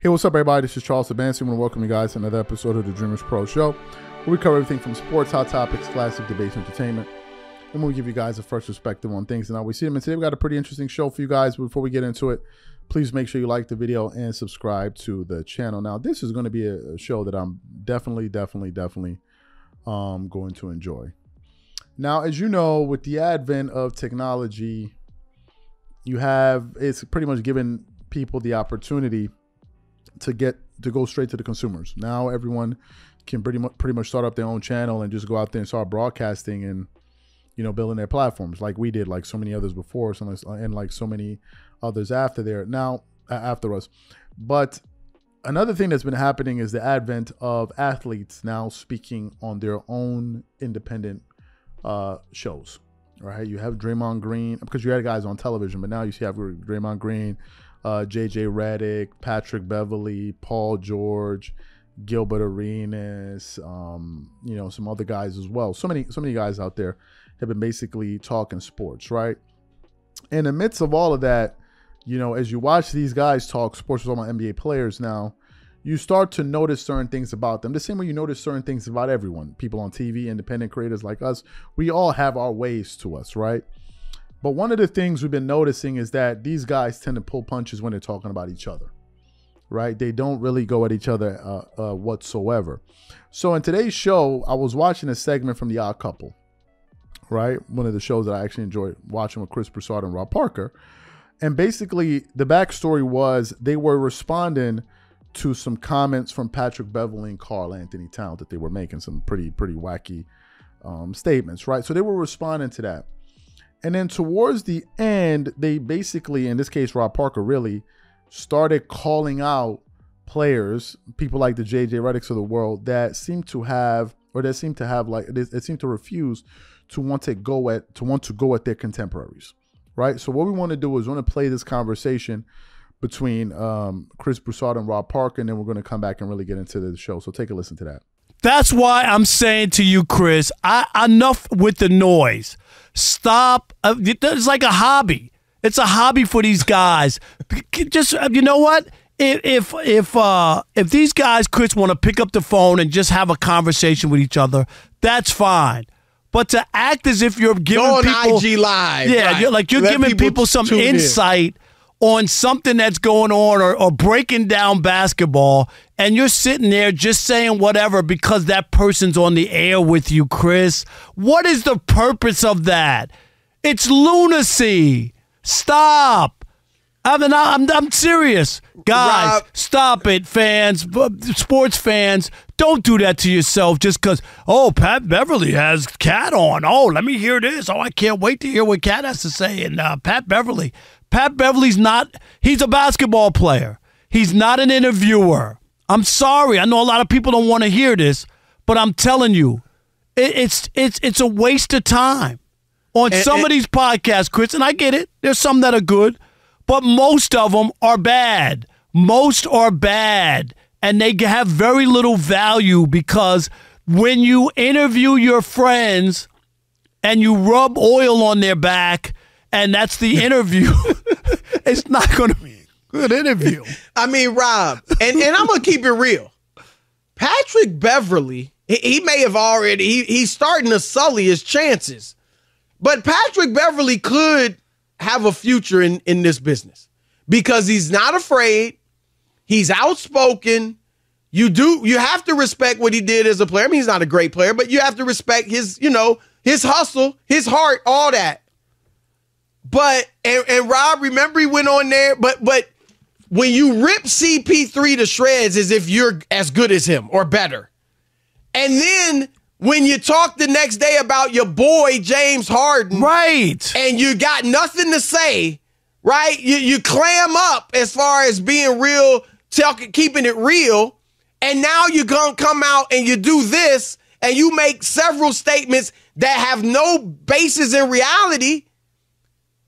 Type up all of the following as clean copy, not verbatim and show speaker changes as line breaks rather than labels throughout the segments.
Hey, what's up, everybody? This is Charles Sabansi. I want to welcome you guys to another episode of the Dreamerspro Show, where we cover everything from sports, hot topics, classic debates, entertainment, and we give you guys a fresh perspective on things and how we see them. And today we got a pretty interesting show for you guys. Before we get into it, please make sure you like the video and subscribe to the channel. Now, this is going to be a show that I'm definitely going to enjoy. Now, as you know, with the advent of technology, it's pretty much given people the opportunity to go straight to the consumers. Now everyone can pretty much start up their own channel and just go out there and start broadcasting and, you know, building their platforms like we did, like so many others before, and like so many others after us. But another thing that's been happening is the advent of athletes now speaking on their own independent shows. Right? You have Draymond Green, because you had guys on television, but now you have Draymond Green, JJ Redick, Patrick Beverley, Paul George, Gilbert Arenas, you know, some other guys as well. So many guys out there have been basically talking sports, right? In the midst of all of that, you know, as you watch these guys talk sports, with all my NBA players now, you start to notice certain things about them. The same way you notice certain things about everyone. People on TV, independent creators like us, we all have our ways to us, right? But one of the things we've been noticing is that these guys tend to pull punches when they're talking about each other, right? They don't really go at each other whatsoever. So in today's show, I was watching a segment from The Odd Couple, right? One of the shows that I actually enjoy watching with Chris Broussard and Rob Parker. And basically, the backstory was they were responding to some comments from Patrick Beverley and Karl Anthony Towns that they were making, some pretty wacky statements, right? So they were responding to that. And then towards the end, they basically, in this case, Rob Parker really started calling out players, people like the JJ Redicks of the world that seem to refuse to want to go at their contemporaries, right? So what we want to do is we want to play this conversation between Chris Broussard and Rob Parker, and then we're going to come back and really get into the show. So take a listen to that.
That's why I'm saying to you, Chris, enough with the noise. Stop. It's like a hobby. It's a hobby for these guys. Just, you know what? If these guys, Chris, want to pick up the phone and just have a conversation with each other, that's fine. But to act as if you're giving
go on
people
IG Live,
yeah,
right.
you're giving people some insight on something that's going on or breaking down basketball, and you're sitting there just saying whatever because that person's on the air with you, Chris. What is the purpose of that? It's lunacy. Stop. I'm serious. Guys,
Rob,
stop it, fans, sports fans. Don't do that to yourself just because, oh, Pat Beverley has Cat on. Oh, let me hear this. Oh, I can't wait to hear what Cat has to say. And Pat Beverley's he's a basketball player. He's not an interviewer. I'm sorry. I know a lot of people don't want to hear this, but I'm telling you, it's a waste of time on some of these podcasts, Chris, and I get it. There's some that are good, but most of them are bad. Most are bad, and they have very little value because when you interview your friends and you rub oil on their back, and that's the interview, it's not going to be a good interview.
I mean, Rob, and I'm going to keep it real. Patrick Beverley, he may have already, he's starting to sully his chances. But Patrick Beverley could have a future in this business because he's not afraid. He's outspoken. You have to respect what he did as a player. I mean, he's not a great player, but you have to respect his hustle, his heart, all that. But and Rob, remember he went on there, but when you rip CP3 to shreds as if you're as good as him or better, and then when you talk the next day about your boy James Harden,
right,
and you got nothing to say, right? You clam up as far as being real, keeping it real, and now you're gonna come out and you do this, and you make several statements that have no basis in reality.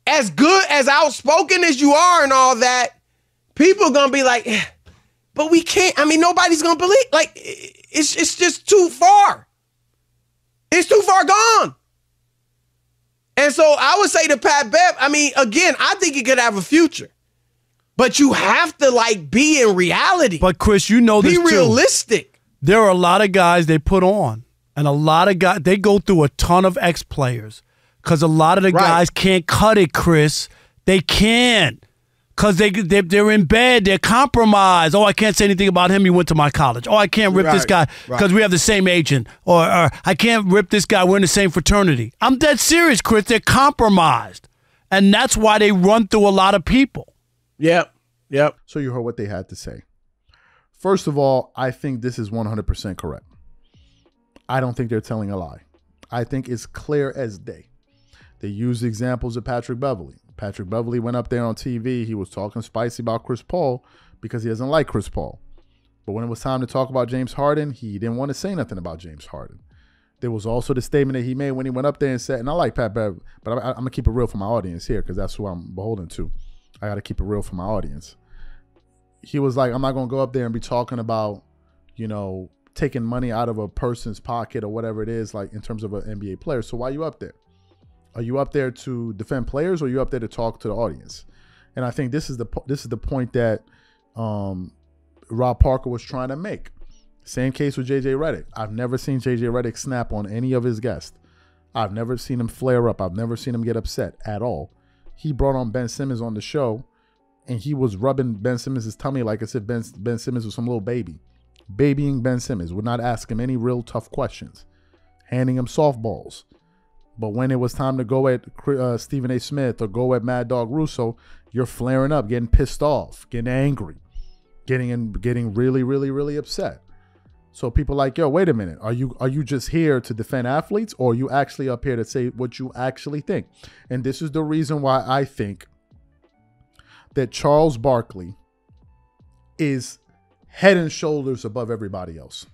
As good, as outspoken as you are and all that, people are going to be like, but we can't. I mean, nobody's going to believe. Like, it's just too far. It's too far gone. And so I would say to Pat Bev, I mean, again, I think he could have a future. But you have to like be in reality.
But Chris, you know this
be
too.
realistic.
There are a lot of guys they put on, and a lot of guys they go through a ton of ex-players because a lot of the guys can't cut it, Chris. They can't. Because they're in bed, they're compromised. Oh, I can't say anything about him. He went to my college. Oh, I can't rip this guy because we have the same agent. Or I can't rip this guy. We're in the same fraternity. I'm dead serious, Chris. They're compromised. And that's why they run through a lot of people.
Yep.
So you heard what they had to say. First of all, I think this is 100% correct. I don't think they're telling a lie. I think it's clear as day. They used examples of Patrick Beverley. Patrick Beverley went up there on TV. He was talking spicy about Chris Paul because he doesn't like Chris Paul. But when it was time to talk about James Harden, he didn't want to say nothing about James Harden. There was also the statement that he made when he went up there and said, and I like Pat Beverley, but I'm going to keep it real for my audience here because that's who I'm beholden to. I got to keep it real for my audience. He was like, I'm not going to go up there and be talking about, you know, taking money out of a person's pocket or whatever it is, like in terms of an NBA player. So why are you up there? Are you up there to defend players, or are you up there to talk to the audience? And I think this is the point that Rob Parker was trying to make. Same case with JJ Redick. I've never seen JJ Redick snap on any of his guests. I've never seen him flare up. I've never seen him get upset at all. He brought on Ben Simmons on the show, and he was rubbing Ben Simmons' tummy like as if Ben Simmons was some little baby. Babying Ben Simmons. Would not ask him any real tough questions. Handing him softballs. But when it was time to go at Stephen A. Smith or go at Mad Dog Russo, you're flaring up, getting pissed off, getting angry, getting really, really, really upset. So people are like, yo, wait a minute. Are you just here to defend athletes, or are you actually up here to say what you actually think? And this is the reason why I think that Charles Barkley is head and shoulders above everybody else.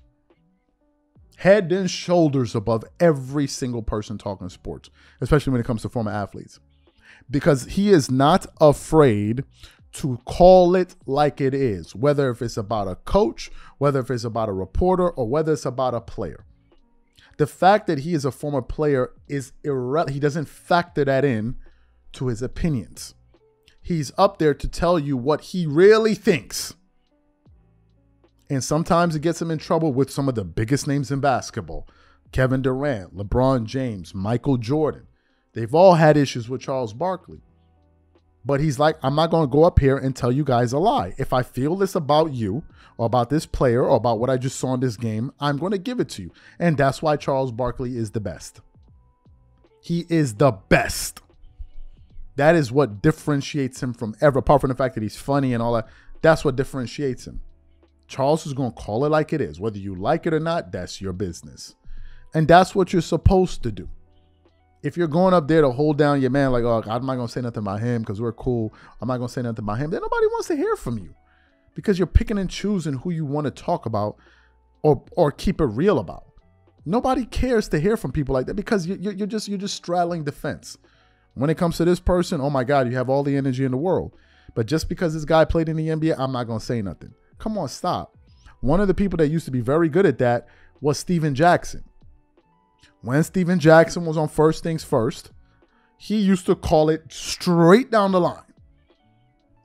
Head and shoulders above every single person talking sports, especially when it comes to former athletes. Because he is not afraid to call it like it is, whether if it's about a coach, whether if it's about a reporter, or whether it's about a player. The fact that he is a former player is irrelevant. He doesn't factor that in to his opinions. He's up there to tell you what he really thinks. And sometimes it gets him in trouble with some of the biggest names in basketball. Kevin Durant, LeBron James, Michael Jordan. They've all had issues with Charles Barkley. But he's like, I'm not going to go up here and tell you guys a lie. If I feel this about you or about this player or about what I just saw in this game, I'm going to give it to you. And that's why Charles Barkley is the best. He is the best. That is what differentiates him from ever, apart from the fact that he's funny and all that. That's what differentiates him. Charles is going to call it like it is. Whether you like it or not, that's your business. And that's what you're supposed to do. If you're going up there to hold down your man, like, oh, I'm not going to say nothing about him because we're cool. I'm not going to say nothing about him. Then nobody wants to hear from you because you're picking and choosing who you want to talk about or keep it real about. Nobody cares to hear from people like that because you're just straddling the fence. When it comes to this person, oh my God, you have all the energy in the world. But just because this guy played in the NBA, I'm not going to say nothing. Come on, stop. One of the people that used to be very good at that was Steven Jackson. When Steven Jackson was on First Things First, he used to call it straight down the line.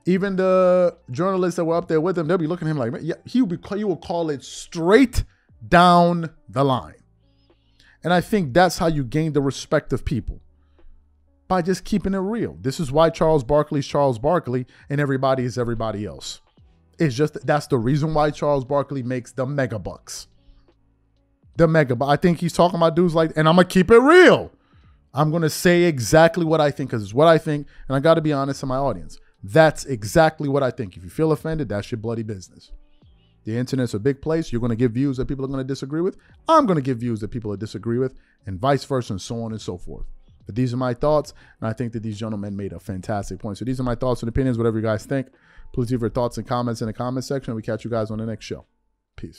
Even the journalists that were up there with him, they'll be looking at him like, yeah, he will call it straight down the line. And I think that's how you gain the respect of people, by just keeping it real. This is why Charles Barkley is Charles Barkley and everybody is everybody else. It's just, that's the reason why Charles Barkley makes the mega bucks. I think he's talking about dudes like, and I'm going to keep it real. I'm going to say exactly what I think because it's what I think. And I got to be honest to my audience. That's exactly what I think. If you feel offended, that's your bloody business. The internet's a big place. You're going to give views that people are going to disagree with. I'm going to give views that people disagree with, and vice versa, and so on and so forth. But these are my thoughts, and I think that these gentlemen made a fantastic point. So these are my thoughts and opinions, whatever you guys think. Please leave your thoughts and comments in the comment section. We catch you guys on the next show.